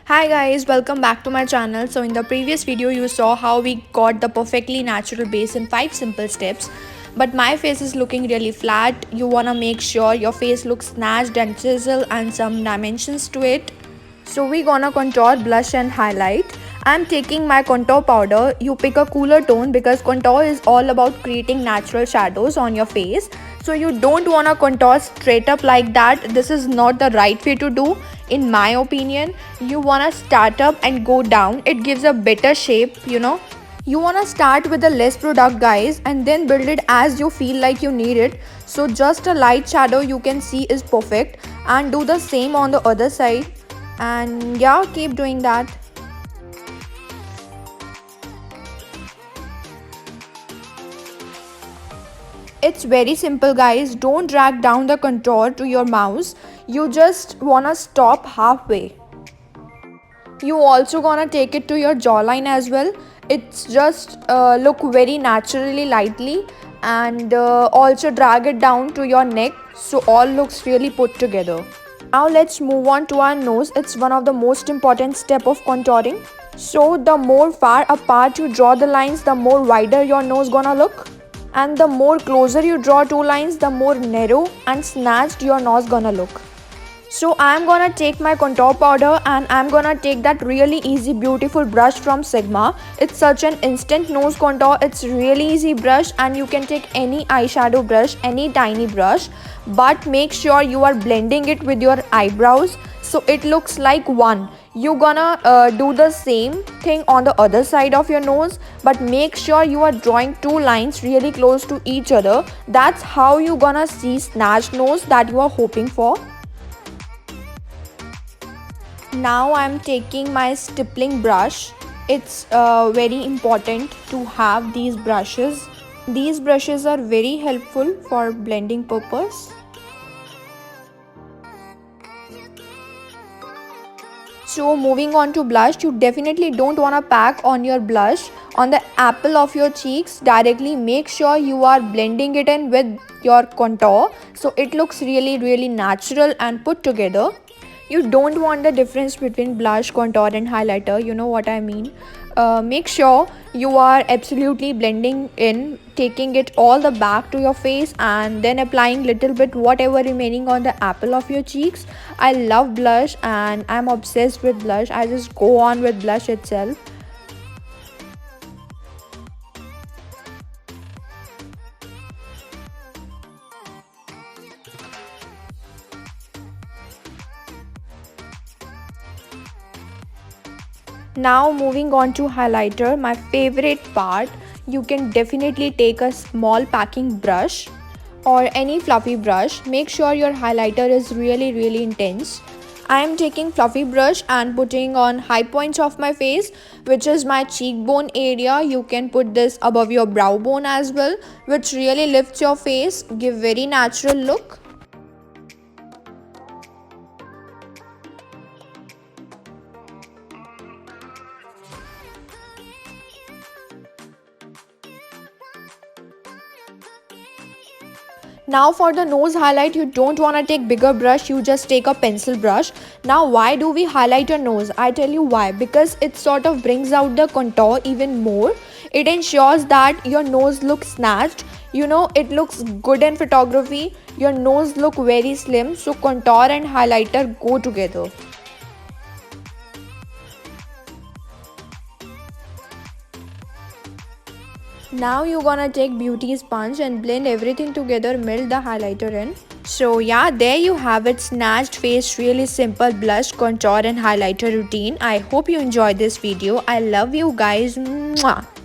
Hi guys, welcome back to my channel. So in the previous video you saw how we got the perfectly natural base in 5 simple steps. But my face is looking really flat. You wanna make sure your face looks snatched and chiseled and some dimensions to it. So we gonna contour, blush and highlight. I'm taking my contour powder. You pick a cooler tone because contour is all about creating natural shadows on your face. So you don't wanna contour straight up like that. This is not the right way to do. In my opinion, you wanna start up and go down. It gives a better shape. You wanna start with the less product guys and then build it as you feel like you need it. So just a light shadow you can see is perfect, and do the same on the other side. And yeah, keep doing that. It's very simple guys, don't drag down the contour to your mouse. You just wanna stop halfway. You also gonna take it to your jawline as well. It's just look very naturally lightly, and also drag it down to your neck so all looks really put together. Now let's move on to our nose. It's one of the most important step of contouring. So the more far apart you draw the lines, the more wider your nose gonna look. And the more closer you draw two lines, the more narrow and snatched your nose gonna look. So I'm gonna take my contour powder and I'm gonna take that really easy beautiful brush from Sigma. It's such an instant nose contour. It's really easy brush and you can take any eyeshadow brush, any tiny brush, but make sure you are blending it with your eyebrows so it looks like one. You're gonna do the same thing on the other side of your nose, but make sure you are drawing two lines really close to each other. That's how you're gonna see snatched nose that you are hoping for. Now I'm taking my stippling brush. It's very important to have these brushes. These brushes are very helpful for blending purpose. So moving on to blush, you definitely don't want to pack on your blush on the apple of your cheeks directly. Make sure you are blending it in with your contour so it looks really natural and put together. You don't want the difference between blush, contour and highlighter, you know what I mean. Make sure you are absolutely blending in, taking it all the back to your face and then applying little bit whatever remaining on the apple of your cheeks. I love blush and I'm obsessed with blush. I just go on with blush itself. Now moving on to highlighter, my favorite part. You can definitely take a small packing brush or any fluffy brush. Make sure your highlighter is really intense. I am taking fluffy brush and putting on high points of my face, which is my cheekbone area. You can put this above your brow bone as well, which really lifts your face, give very natural look. Now for the nose highlight, you don't want to take bigger brush, you just take a pencil brush. Now why do we highlight your nose? I tell you why. Because it sort of brings out the contour even more. It ensures that your nose looks snatched. It looks good in photography. Your nose look very slim. So contour and highlighter go together. Now you're gonna take beauty sponge and blend everything together, melt the highlighter in. So yeah, there you have it, snatched face, really simple blush, contour and highlighter routine. I hope you enjoyed this video. I love you guys. Mwah.